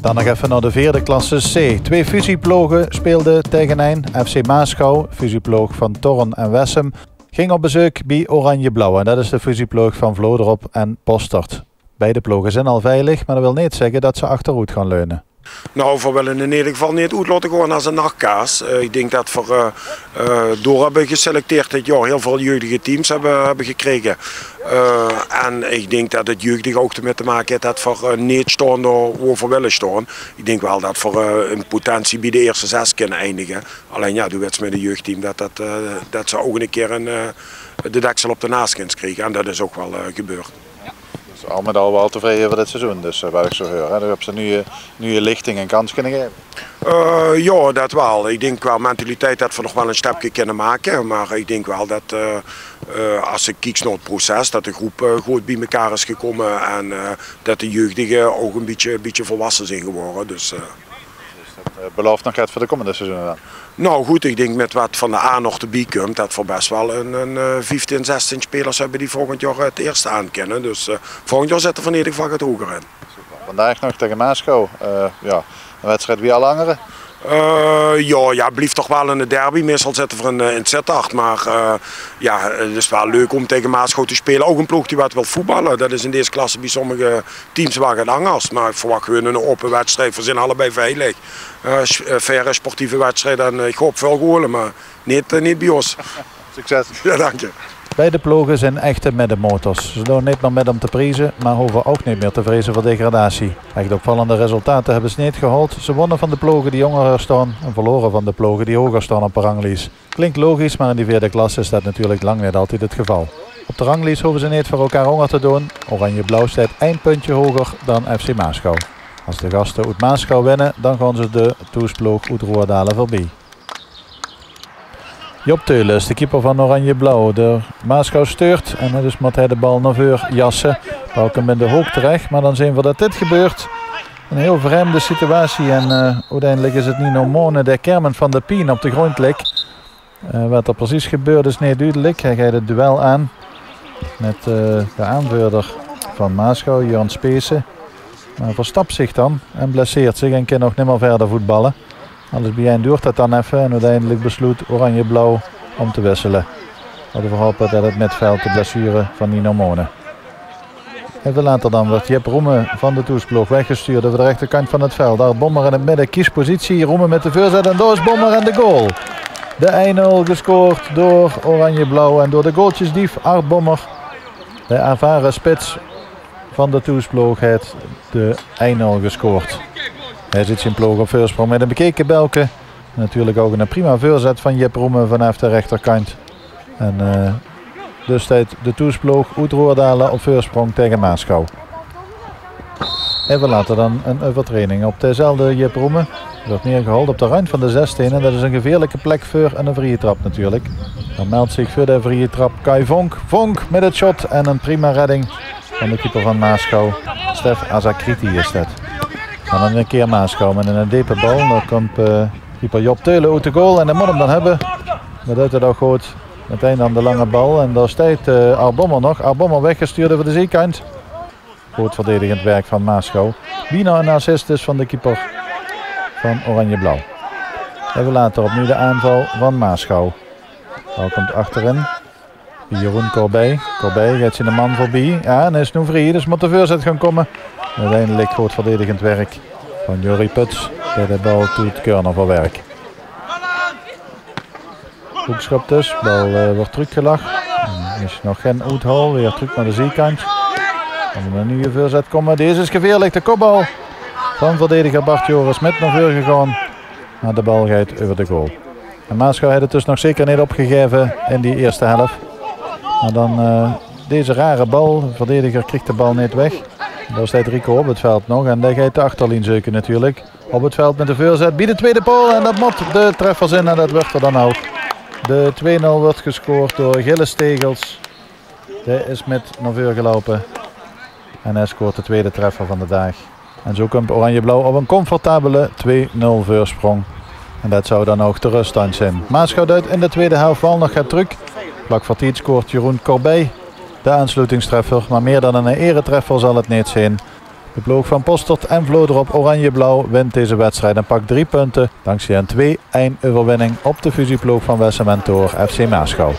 Dan nog even naar de vierde klasse C. Twee fusieploegen speelden tegen een. FC Maasgouw, fusieploeg van Torren en Wessem, ging op bezoek bij Oranje-Blauw. En dat is de fusieploeg van Vloderop en Postert. Beide ploegen zijn al veilig, maar dat wil niet zeggen dat ze achteruit gaan leunen. Nou, we willen in ieder geval niet uit laten gaan als een nachtkaas. Ik denk dat we door hebben geselecteerd dit jaar heel veel jeugdige teams hebben gekregen. En ik denk dat het jeugdige ook ermee te maken heeft dat we niet staan waar we willen staan. Ik denk wel dat we in potentie bij de eerste 6 kunnen eindigen. Alleen ja, doe het met een jeugdteam dat ze ook een keer de deksel op de naast krijgen. En dat is ook wel gebeurd. Dus al met al wel tevreden over dit seizoen, dus wat ik zo hoor. Daar hebben ze nu je lichting en kans kunnen geven. Ja, dat wel. Ik denk qua mentaliteit dat we nog wel een stapje kunnen maken. Maar ik denk wel dat als ik kijk naar het proces, dat de groep goed bij elkaar is gekomen. En dat de jeugdigen ook een beetje volwassen zijn geworden. Dus dat belooft nog het voor de komende seizoenen dan? Nou goed, ik denk met wat van de A nog erbij komt, dat we best wel een 15, 16 spelers hebben die volgend jaar het eerste aankennen. Dus volgend jaar zitten we in ieder geval het hoger in. Super. Vandaag nog tegen Maasgouw. Ja, een wedstrijd wie al langere? Ja, blijft toch wel in de derby. Meestal zitten we in het Z8. Maar ja, het is wel leuk om tegen Maasgouw te spelen. Ook een ploeg die wat wil voetballen. Dat is in deze klasse bij sommige teams wel wat anders. Maar ik verwacht gewoon een open wedstrijd. We zijn allebei veilig. Faire sportieve wedstrijd. En ik hoop veel goalen, maar niet bij ons. Succes. Ja, dank je. Beide ploegen zijn echte middenmotors. Ze doen niet nog met om te prijzen, maar hoeven ook niet meer te vrezen voor degradatie. Echt opvallende resultaten hebben ze niet gehaald. Ze wonnen van de ploegen die jonger staan en verloren van de ploegen die hoger staan op de ranglijst. Klinkt logisch, maar in die vierde klasse is dat natuurlijk lang niet altijd het geval. Op de ranglijst hoeven ze niet voor elkaar honger te doen. Oranje-Blauw staat 1 puntje hoger dan FC Maasgouw. Als de gasten uit Maasgouw winnen, dan gaan ze de toesploeg uit Roerdalen voorbij. Job Teulen is de keeper van Oranje-Blauw. De Maasgouw stuurt en dus moet hij de bal naar voren jassen. Bal komt in de hoek terecht, maar dan zien we dat dit gebeurt. Een heel vreemde situatie en uiteindelijk is het Nino Mone, de Kermen van de Pien, op de grond ligt. Wat er precies gebeurt is niet duidelijk. Hij gaat het duel aan met de aanvoerder van Maasgouw, Jan Speese. Maar verstapt zich dan en blesseert zich en kan nog niet meer verder voetballen. Alles bijeen duurt dat dan even en uiteindelijk besluit Oranje-Blauw om te wisselen. We hopen dat het middenveld de blessure van Nino Mone. Even later dan wordt Jep Roemen van de toesploeg weggestuurd over de rechterkant van het veld. Daar Bommer in het midden, kiespositie, Roemen met de voorzet en daar is Bommer en de goal. De 1-0 gescoord door Oranje-Blauw en door de goaltjesdief Art Bommer. De ervaren spits van de toesploeg heeft de 1-0 gescoord. Hij zit zijn ploeg op voorsprong met een bekeken Belke. Natuurlijk ook een prima voorzet van Jep Roemen vanaf de rechterkant. En dus staat de toesploeg uit Roerdalen op voorsprong tegen Maasgouw. Even later dan een overtreding op dezelfde Jep Roemen. Wordt neergehaald op de rand van de 16 en dat is een gevaarlijke plek voor een vrije trap natuurlijk. Dan meldt zich voor de vrije trap Kai Vonk. Vonk met het shot en een prima redding van de keeper van Maasgouw. Stef Azakriti is dat. Dan een keer Maasgouw met een diepe bal. Dan komt keeper Job Teulen uit de goal en dat moet hem dan hebben. Dat doet het ook goed. Meteen dan de lange bal en daar staat Arbommer nog. Arbommer weggestuurd over de zijkant. Goed verdedigend werk van Maasgouw. Bijna een assist is van de keeper van Oranje-Blauw. Even later opnieuw de aanval van Maasgouw. Bal komt achterin. Jeroen Corbij. Corbij gaat zijn man voorbij. Ja, en is nu vrij, dus moet de voorzet gaan komen. Uiteindelijk goed verdedigend werk van Jorie Puts. Bij de bal doet Keurner voor werk. Hoekschop dus, bal wordt teruggelegd. Er is nog geen uithal, weer terug naar de zijkant. Kan een nieuwe voorzet komen. Deze is gevaarlijk, de kopbal van verdediger Bart Joris met naar voren gegaan. Maar de bal gaat over de goal. En Maasgouw had het dus nog zeker niet opgegeven in die eerste helft. Maar dan deze rare bal, de verdediger krijgt de bal niet weg. Daar staat Rico op het veld nog en daar gaat de achterlijn zoeken natuurlijk. Op het veld met de voorzet, bij de tweede paal en dat moet de treffer zijn en dat wordt er dan ook. De 2-0 wordt gescoord door Gilles Tegels. Hij is met naar voren gelopen en hij scoort de tweede treffer van de dag. En zo komt Oranje-Blauw op een comfortabele 2-0 voorsprong. En dat zou dan ook de ruststand zijn. Maasgouw duidt in de tweede helft wel nog gaat terug. Vlak voor tijd scoort Jeroen Corbij de aansluitingstreffer, maar meer dan een eretreffer zal het niet zijn. De ploeg van Postert en Vloderop Oranje-Blauw wint deze wedstrijd en pakt 3 punten dankzij een 2-1 overwinning op de fusieploeg van Wessem en Thor FC Maasgouw.